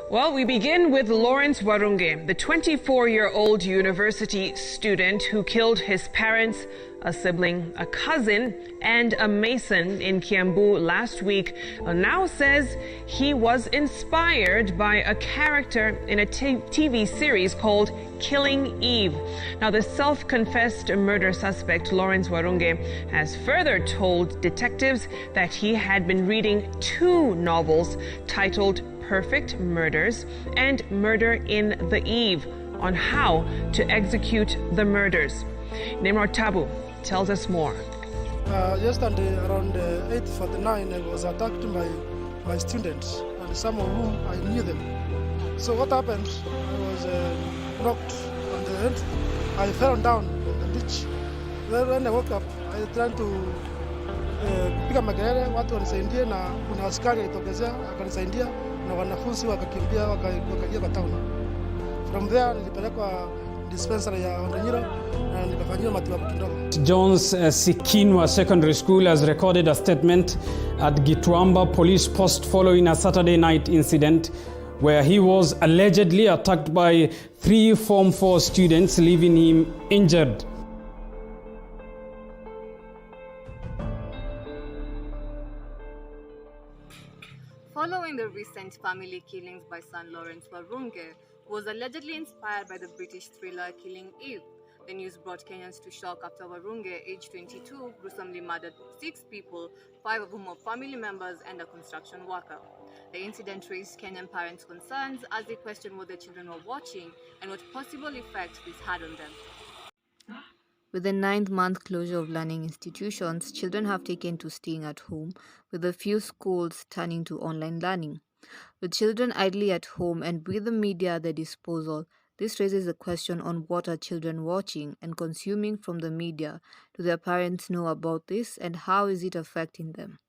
Well, we begin with Lawrence Warunge, the 24-year-old university student who killed his parents, a sibling, a cousin, and a mason in Kiambu last week, now says he was inspired by a character in a TV series called Killing Eve. Now, the self-confessed murder suspect, Lawrence Warunge, has further told detectives that he had been reading two novels titled Perfect Murders and Murder in the Eve on how to execute the murders. Nimrod Tabu tells us more. Yesterday around 8:49, I was attacked by my students, and some of whom I knew them. So what happened? I was knocked on the head. I fell down in the ditch. Then when I woke up, I tried to piga makelele, watu wanisaidie, na kuna askari alitokezea akanisaidia, na wanafunzi wakakimbia wakaingia kwa town. From there nilipelekwa dispensary ya Ondanyiro na nikafanyiwa matibabu kidogo. John's Sikinwa Secondary School has recorded a statement at Gitwamba police post following a Saturday night incident where he was allegedly attacked by 3 Form 4 students, leaving him injured. Following the recent family killings by son Lawrence Warunge, who was allegedly inspired by the British thriller Killing Eve, the news brought Kenyans to shock after Warunge, aged 22, gruesomely murdered 6 people, 5 of whom were family members and a construction worker. The incident raised Kenyan parents' concerns as they questioned what their children were watching and what possible effect this had on them. With the 9th-month closure of learning institutions, children have taken to staying at home, with a few schools turning to online learning. With children idly at home and with the media at their disposal, this raises a question on what are children watching and consuming from the media. Do their parents know about this, and how is it affecting them?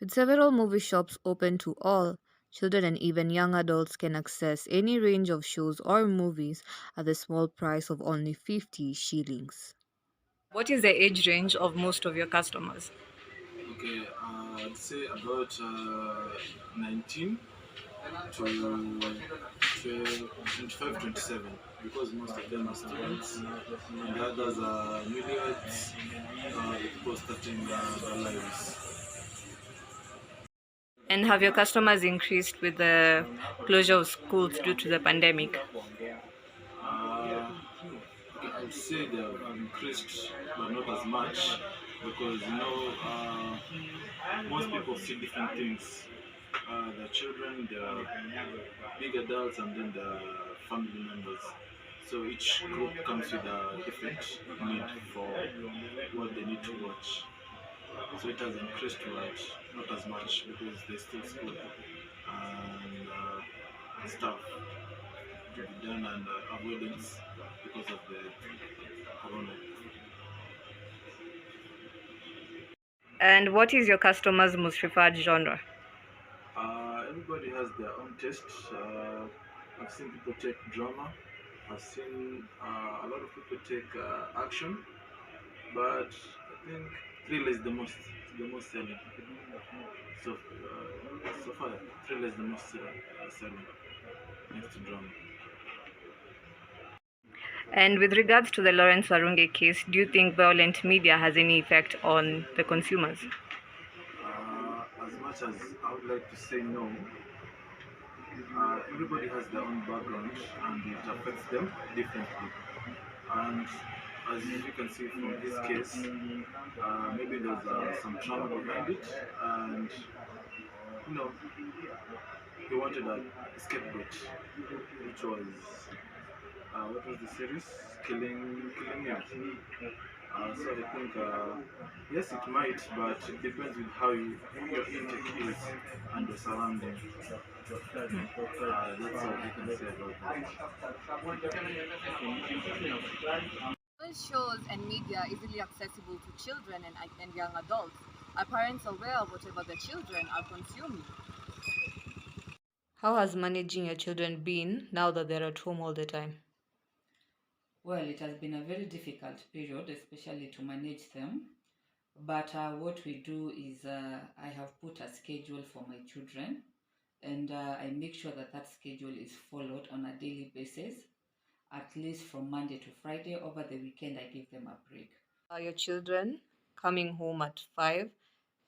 With several movie shops open to all, children and even young adults can access any range of shows or movies at the small price of only 50 shillings. What is the age range of most of your customers? Okay, I'd say about 19 to 25, 27, because most of them are students and others are newlyweds, people starting their lives. And have your customers increased with the closure of schools due to the pandemic? I'd say they have increased, but not as much, because most people see different things. The children, the big adults, and then the family members. So each group comes with a different need for what they need to watch. So it has increased, but not as much, because there's still school and stuff to be done, and avoidance because of the corona. And what is your customers' most preferred genre? Everybody has their own taste. I've seen people take drama. I've seen a lot of people take action, but I think thriller is the most selling. So far, thriller is the most selling next to drama. And with regards to the Lawrence Warunge case, do you think violent media has any effect on the consumers? As much as I would like to say no, everybody has their own background and it affects them differently. And as you can see from this case, maybe there's some trauma behind it, and he wanted a scapegoat, which was what was the series? Killing Eve. So I think yes, it might, but it depends with how your intake is and the surrounding. That's all we can say about that. Shows and media easily accessible to children and young adults. Are parents aware of whatever the children are consuming? How has managing your children been now that they're at home all the time? Well, it has been a very difficult period, especially to manage them. But what we do is I have put a schedule for my children and I make sure that that schedule is followed on a daily basis, at least from Monday to Friday. Over the weekend, I give them a break. Your children coming home at 5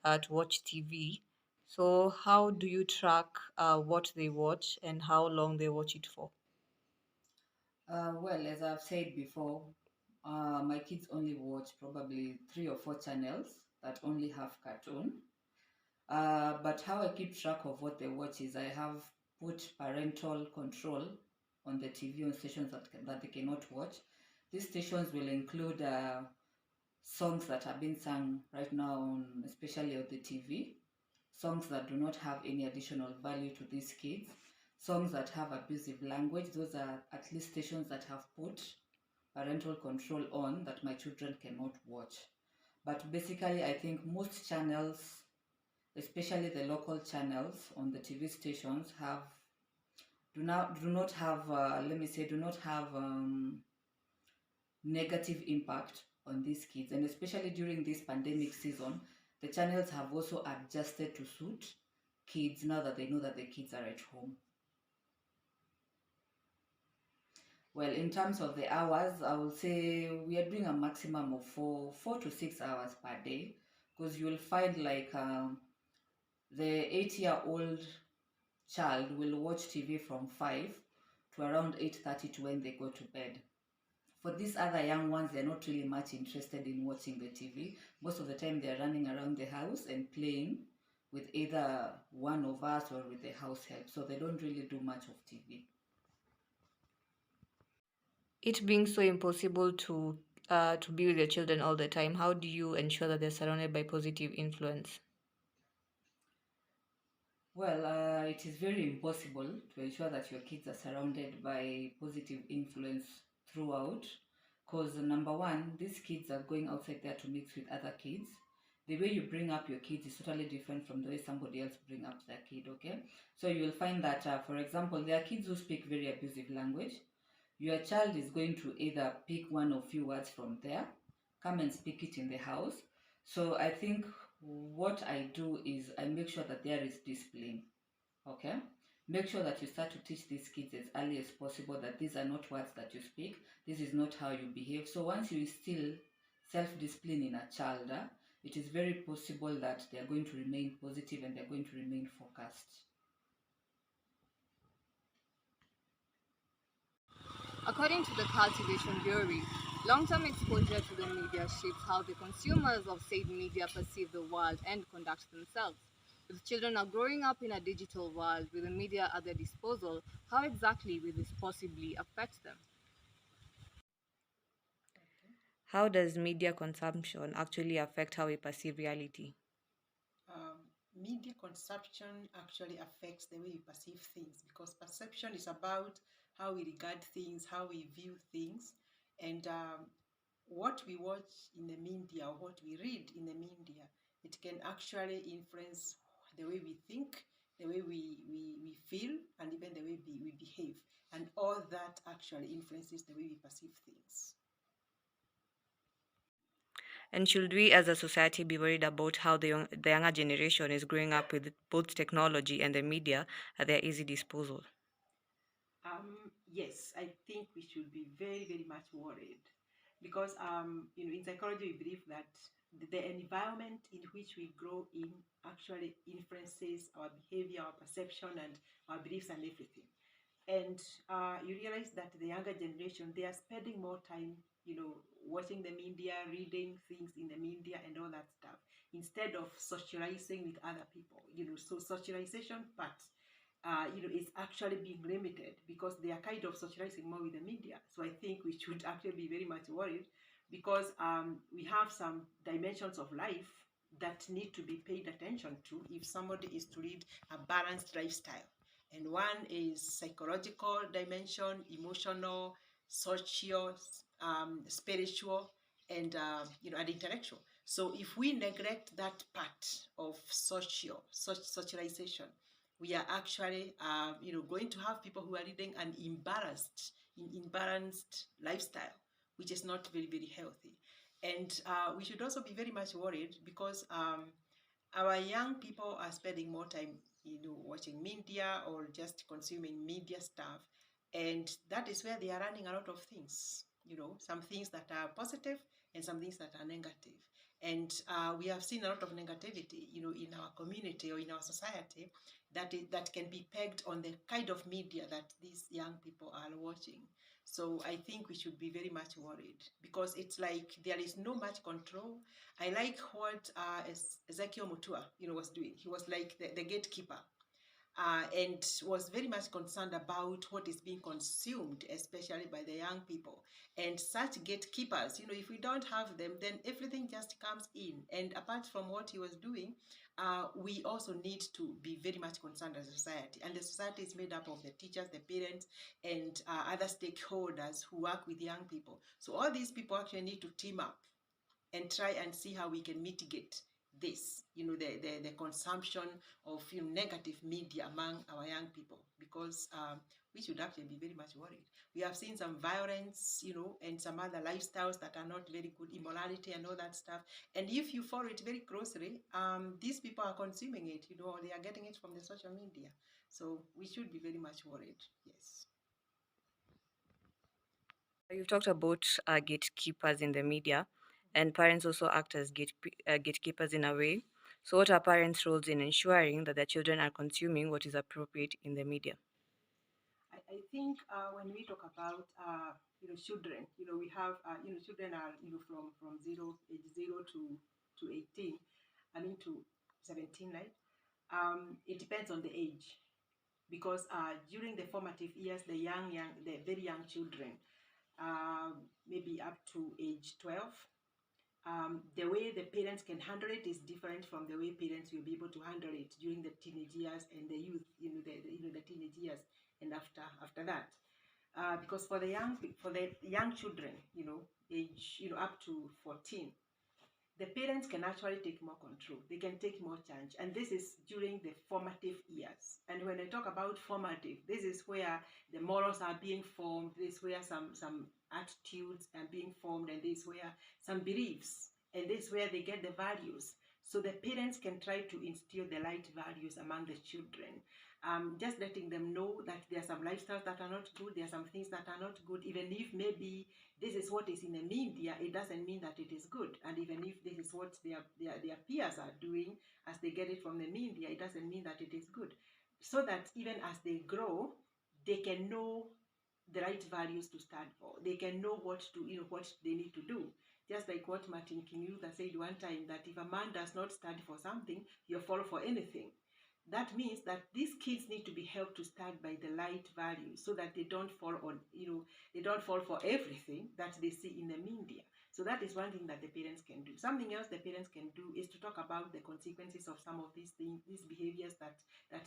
to watch TV. So how do you track what they watch and how long they watch it for? Well, as I've said before, my kids only watch probably 3 or 4 channels that only have cartoon. But how I keep track of what they watch is I have put parental control on the TV on stations that they cannot watch. These stations will include songs that are being sung right now, especially on the TV, songs that do not have any additional value to these kids, songs that have abusive language. Those are at least stations that have put parental control on that my children cannot watch. But basically, I think most channels, especially the local channels on the TV stations, do not have negative impact on these kids. And especially during this pandemic season, the channels have also adjusted to suit kids now that they know that the kids are at home. Well, in terms of the hours, I will say we are doing a maximum of 4 to 6 hours per day, because you will find like the 8-year-old child will watch TV from 5 to around 8:30 to when they go to bed. For these other young ones, they're not really much interested in watching the TV. Most of the time they're running around the house and playing with either one of us or with the house help. So they don't really do much of TV. It being so impossible to be with your children all the time, how do you ensure that they're surrounded by positive influence? Well, it is very impossible to ensure that your kids are surrounded by positive influence throughout, because number one, these kids are going outside there to mix with other kids. The way you bring up your kids is totally different from the way somebody else bring up their kid, okay? So you will find that, for example, there are kids who speak very abusive language. Your child is going to either pick one or few words from there, come and speak it in the house. So I think what I do is I make sure that there is discipline, okay? Make sure that you start to teach these kids as early as possible that these are not words that you speak, this is not how you behave. So once you instill self-discipline in a child, it is very possible that they are going to remain positive and they're going to remain focused. According to the cultivation theory, long-term exposure to the media shapes how the consumers of said media perceive the world and conduct themselves. If children are growing up in a digital world with the media at their disposal, how exactly will this possibly affect them? How does media consumption actually affect how we perceive reality? Media consumption actually affects the way we perceive things, because perception is about how we regard things, how we view things, and what we watch in the media or what we read in the media, it can actually influence the way we think, the way we feel, and even the way we behave. And all that actually influences the way we perceive things. And should we as a society be worried about how the younger generation is growing up with both technology and the media at their easy disposal? Yes, I think we should be very, very much worried, because in psychology we believe that the environment in which we grow in actually influences our behavior, our perception, and our beliefs and everything. And you realize that the younger generation, they are spending more time, watching the media, reading things in the media and all that stuff, instead of socializing with other people. So socialization part, is actually being limited because they are kind of socializing more with the media. So I think we should actually be very much worried, because we have some dimensions of life that need to be paid attention to if somebody is to lead a balanced lifestyle. And one is psychological dimension, emotional, social, spiritual, and and intellectual. So if we neglect that part of socialization, we are actually going to have people who are leading an imbalanced lifestyle, which is not very, very healthy. And we should also be very much worried, because our young people are spending more time watching media or just consuming media stuff. And that is where they are running a lot of things, some things that are positive and some things that are negative. And we have seen a lot of negativity, in our community or in our society that can be pegged on the kind of media that these young people are watching. So I think we should be very much worried because it's like there is no much control. I like what Ezekiel Mutua, was doing. He was like the gatekeeper. And was very much concerned about what is being consumed, especially by the young people. And such gatekeepers, if we don't have them, then everything just comes in. And apart from what he was doing, we also need to be very much concerned as a society. And the society is made up of the teachers, the parents, and other stakeholders who work with young people. So all these people actually need to team up and try and see how we can mitigate this, the consumption of negative media among our young people, because we should actually be very much worried. We have seen some violence, and some other lifestyles that are not very good, immorality and all that stuff. And if you follow it very closely, these people are consuming it, or they are getting it from the social media. So we should be very much worried, yes. You've talked about gatekeepers in the media, and parents also act as gatekeepers in a way. So, what are parents' roles in ensuring that their children are consuming what is appropriate in the media? I think when we talk about children, we have children are from age 0 to 18, to 17, right? It depends on the age, because during the formative years, the very young children, maybe up to age 12. The way the parents can handle it is different from the way parents will be able to handle it during the teenage years and the youth, the teenage years and after that. Because for the young children, age up to 14, the parents can actually take more control. They can take more charge. And this is during the formative years. And when I talk about formative, this is where the morals are being formed. This is where some attitudes are being formed. And this is where some beliefs. And this is where they get the values. So the parents can try to instill the right values among the children. Just letting them know that there are some lifestyles that are not good. There are some things that are not good. Even if maybe this is what is in the media, it doesn't mean that it is good. And even if this is what their peers are doing as they get it from the media, it doesn't mean that it is good. So that even as they grow, they can know the right values to stand for. They can know what they need to do. Just like what Martin King Luther said one time, that if a man does not stand for something, he'll fall for anything. That means that these kids need to be helped to start by the right values, so that they don't fall on, they don't fall for everything that they see in the media. So that is one thing that the parents can do. Something else the parents can do is to talk about the consequences of some of these things, these behaviors that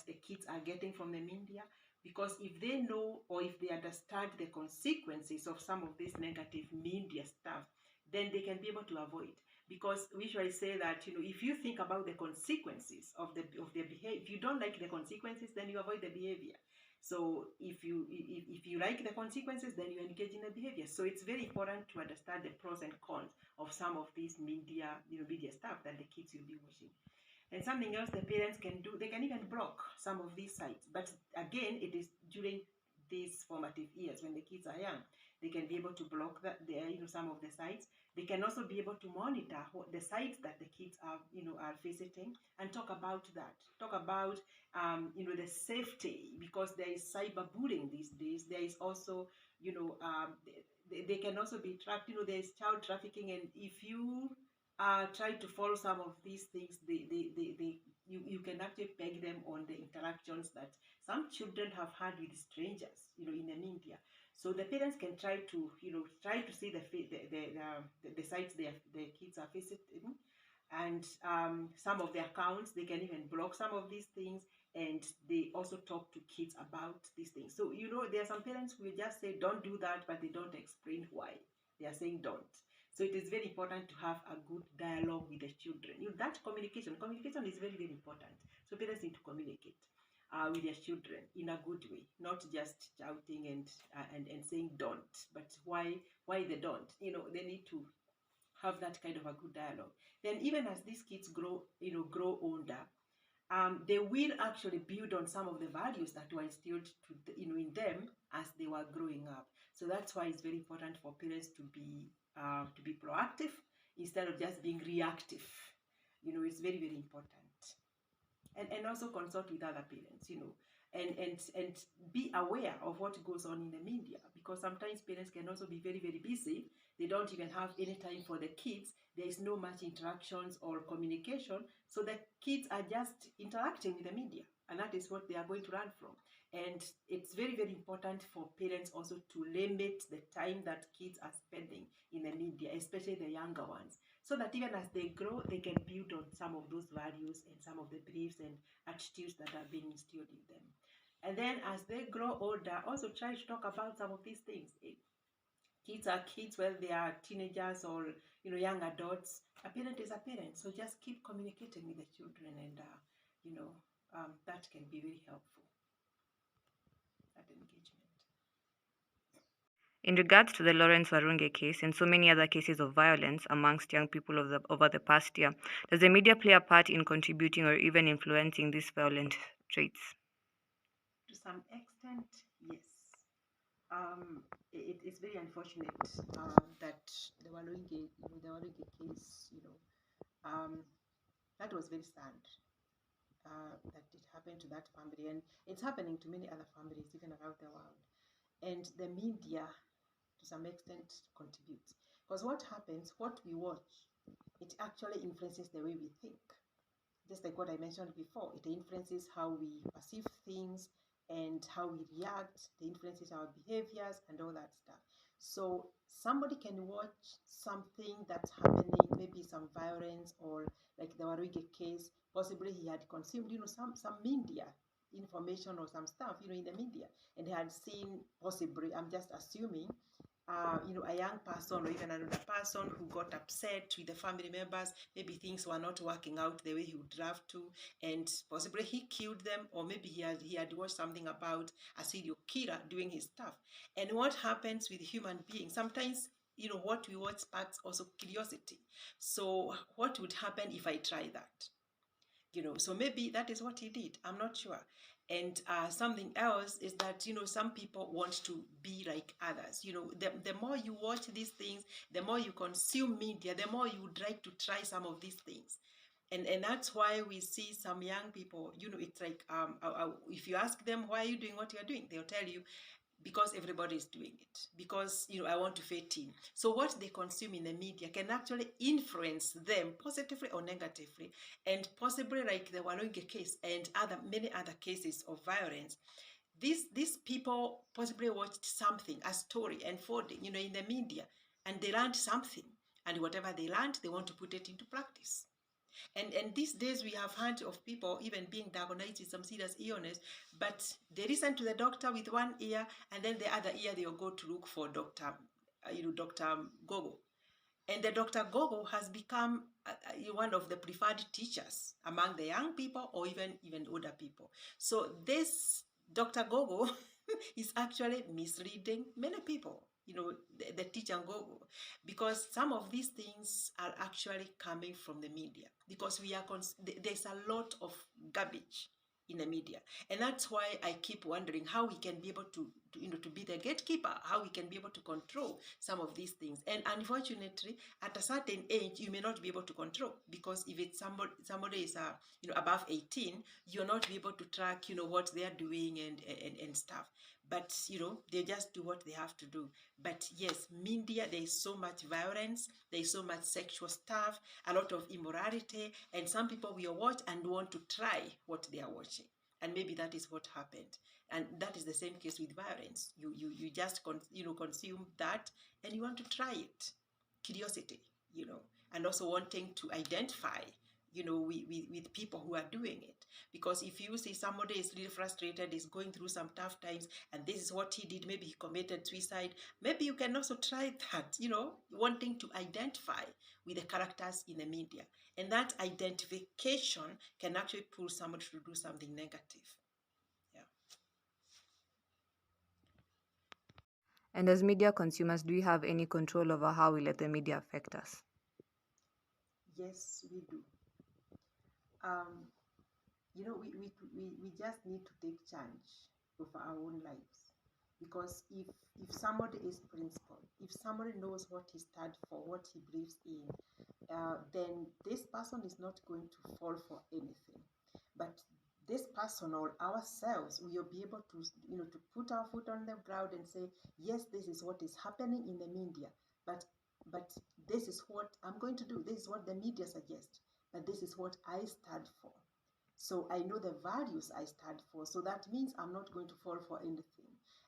the kids are getting from the media. Because if they know, or if they understand the consequences of some of this negative media stuff, then they can be able to avoid. Because we usually say that, if you think about the consequences of the behavior, if you don't like the consequences, then you avoid the behavior. So if you like the consequences, then you engage in the behavior. So it's very important to understand the pros and cons of some of these media stuff that the kids will be watching. And something else the parents can do, they can even block some of these sites. But again, it is during these formative years when the kids are young. They can be able to block some of the sites. They can also be able to monitor the sites that the kids are visiting, and talk about that. Talk about the safety, because there is cyberbullying these days. There is also they can also be tracked. There is child trafficking, and if you try to follow some of these things, you can actually peg them on the interactions that some children have had with strangers, in the media. So the parents can try to see the sites the kids are visiting, and some of the accounts, they can even block some of these things, and they also talk to kids about these things. So there are some parents who will just say don't do that, but they don't explain why they are saying don't. So it is very important to have a good dialogue with the children. That communication is very, very important. So parents need to communicate with their children in a good way, not just shouting and saying don't, but why they don't. They need to have that kind of a good dialogue. Then even as these kids grow older, they will actually build on some of the values that were instilled in them as they were growing up. So that's why it's very important for parents to be proactive instead of just being reactive. It's very, very important. And also consult with other parents, and be aware of what goes on in the media, because sometimes parents can also be very, very busy. They don't even have any time for the kids. There is no much interactions or communication, so the kids are just interacting with the media, and that is what they are going to learn from. And it's very, very important for parents also to limit the time that kids are spending in the media, especially the younger ones, so that even as they grow, they can build on some of those values and some of the beliefs and attitudes that are being instilled in them. And then as they grow older, also try to talk about some of these things. Kids are kids, whether they are teenagers or young adults. A parent is a parent, so just keep communicating with the children, and that can be very helpful. That engagement. In regards to the Lawrence Warunge case and so many other cases of violence amongst young people over the past year, does the media play a part in contributing or even influencing these violent traits? To some extent, yes. It's very unfortunate that the Warunge case, that was very sad. That it happened to that family, and it's happening to many other families even around the world. And the media, to some extent, contributes, because what happens, what we watch, it actually influences the way we think. Just like what I mentioned before, it influences how we perceive things and how we react. It influences our behaviors and all that stuff. So somebody can watch something that's happening, maybe some violence, or like the Warunge case, possibly he had consumed, some media information or some stuff, in the media, and he had seen, possibly, I'm just assuming, a young person or even another person who got upset with the family members. Maybe things were not working out the way he would love to, and possibly he killed them, or maybe he had watched something about a serial killer doing his stuff. And what happens with human beings, sometimes, what we watch sparks also curiosity. So what would happen if I try that? So maybe that is what he did. I'm not sure. And something else is that, some people want to be like others. The more you watch these things, the more you consume media, the more you would like to try some of these things. And that's why we see some young people, it's like, if you ask them, why are you doing what you're doing? They'll tell you, because everybody is doing it, because I want to fit in. So what they consume in the media can actually influence them positively or negatively, and possibly like the Warunge case and many other cases of violence. These people possibly watched something, a story unfolding, in the media, and they learned something, and whatever they learned, they want to put it into practice. And these days we have heard of people even being diagnosed with some serious illness, but they listen to the doctor with one ear, and then the other ear they'll go to look for Dr. Gogo. And the Dr. Gogo has become one of the preferred teachers among the young people or even older people. So this Dr. Gogo is actually misleading many people, the teacher Gogo, because some of these things are actually coming from the media, because there's a lot of garbage in the media. And that's why I keep wondering how we can be able to be the gatekeeper, how we can be able to control some of these things. And unfortunately, at a certain age, you may not be able to control, because if it's somebody is above 18, you're not be able to track what they are doing and stuff. But they just do what they have to do. But yes, media, there is so much violence, there is so much sexual stuff, a lot of immorality, and some people will watch and want to try what they are watching. And maybe that is what happened. And that is the same case with violence. You just consume that, and you want to try it. Curiosity, and also wanting to identify with people who are doing it. Because if you see somebody is really frustrated, is going through some tough times, and this is what he did, maybe he committed suicide, maybe you can also try that, wanting to identify with the characters in the media. And that identification can actually pull somebody to do something negative. Yeah. And as media consumers, do we have any control over how we let the media affect us? Yes, we do. you know, we just need to take charge of our own lives. Because if somebody is principled, if somebody knows what he stands for, what he believes in, then this person is not going to fall for anything. But this person or ourselves, we will be able to, you know, to put our foot on the ground and say, yes, this is what is happening in the media, but this is what I'm going to do. This is what the media suggests, but this is what I stand for. So I know the values I stand for. So that means I'm not going to fall for anything.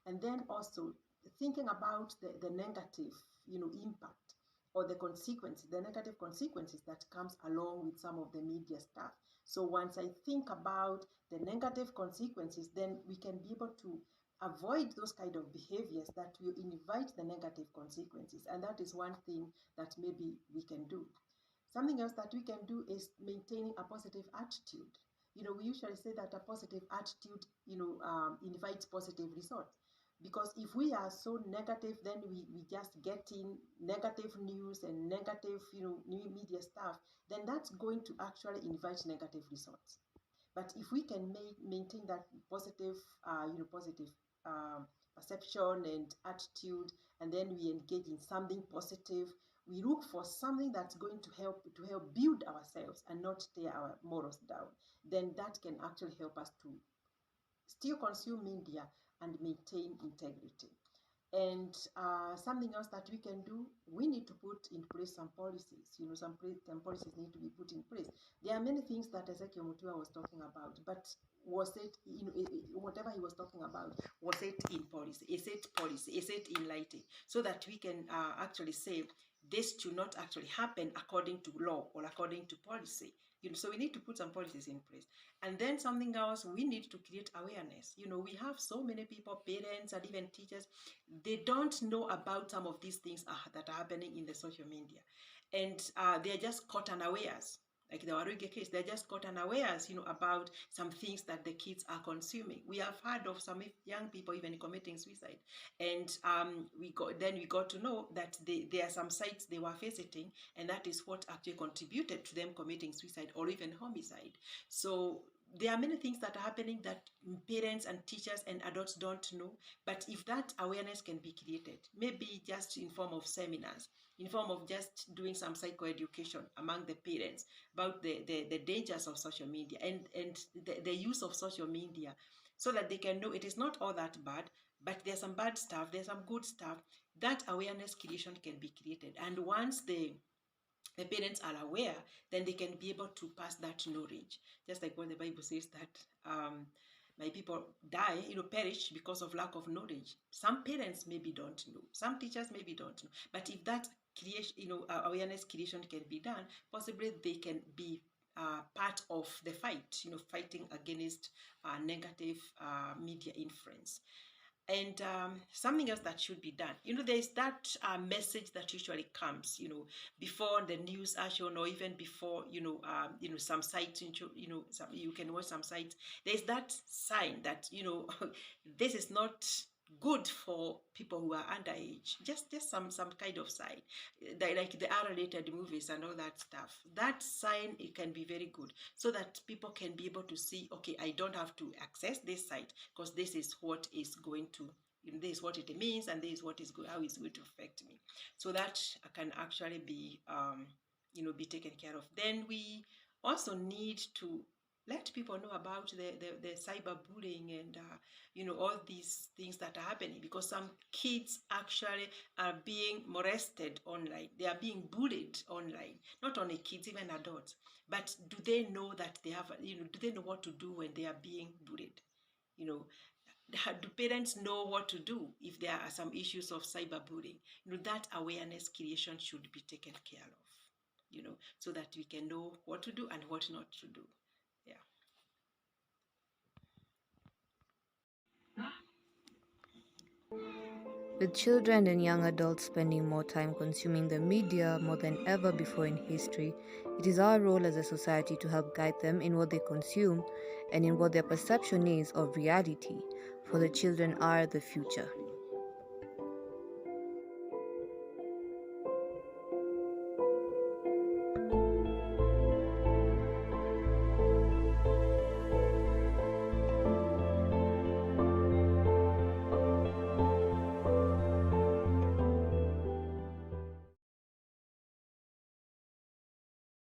And then also thinking about the negative, you know, impact or the consequences, the negative consequences that comes along with some of the media stuff. So once I think about the negative consequences, then we can be able to avoid those kind of behaviors that will invite the negative consequences. And that is one thing that maybe we can do. Something else that we can do is maintaining a positive attitude. You know, we usually say that a positive attitude, you know, invites positive results. Because if we are so negative, then we just get in negative news and negative, you know, new media stuff, then that's going to actually invite negative results. But if we can maintain that positive, you know, positive perception and attitude, and then we engage in something positive, we look for something that's going to help build ourselves and not tear our morals down, then that can actually help us to still consume media and maintain integrity. And something else that we can do, we need to put in place some policies. You know, some policies need to be put in place. There are many things that Ezekiel Mutua was talking about, but was it, you know, whatever he was talking about, was it in policy? Is it policy? Is it in lighting? So that we can actually say this should not actually happen according to law or according to policy. You know, so we need to put some policies in place. And then something else, we need to create awareness. You know, we have so many people, parents and even teachers, they don't know about some of these things that are happening in the social media. And they're just caught unawares. Like the Waruge case, they're just caught unawares, you know, about some things that the kids are consuming. We have heard of some young people even committing suicide. And we got to know that there are some sites they were visiting, and that is what actually contributed to them committing suicide or even homicide. So there are many things that are happening that parents and teachers and adults don't know. But if that awareness can be created, maybe just in form of seminars, in form of just doing some psychoeducation among the parents about the dangers of social media and the use of social media, so that they can know it is not all that bad, but there's some bad stuff, there's some good stuff, that awareness creation can be created. And once the parents are aware, then they can be able to pass that knowledge. Just like what the Bible says that my people die, you know, perish because of lack of knowledge. Some parents maybe don't know. Some teachers maybe don't know. But if that creation, you know, awareness creation can be done, possibly they can be part of the fight, you know, fighting against negative media influence. And something else that should be done, you know, there's that message that usually comes, you know, before the news are shown, or even before, you know, some sites, you know, you can watch some sites. There's that sign that, you know, this is not good for people who are underage. Just some kind of sign, like the R-rated movies and all that stuff. That sign, it can be very good, so that people can be able to see, okay, I don't have to access this site because this is what is going to, you know, this is what it means, and this is what is how it's going to affect me. So that can actually be, you know, be taken care of. Then we also need to let people know about the cyberbullying and you know, all these things that are happening, because some kids actually are being molested online. They are being bullied online. Not only kids, even adults. But do they know that they have, you know, do they know what to do when they are being bullied? You know, do parents know what to do if there are some issues of cyberbullying? You know, that awareness creation should be taken care of, you know, so that we can know what to do and what not to do. Yeah. With children and young adults spending more time consuming the media more than ever before in history, it is our role as a society to help guide them in what they consume and in what their perception is of reality, for the children are the future.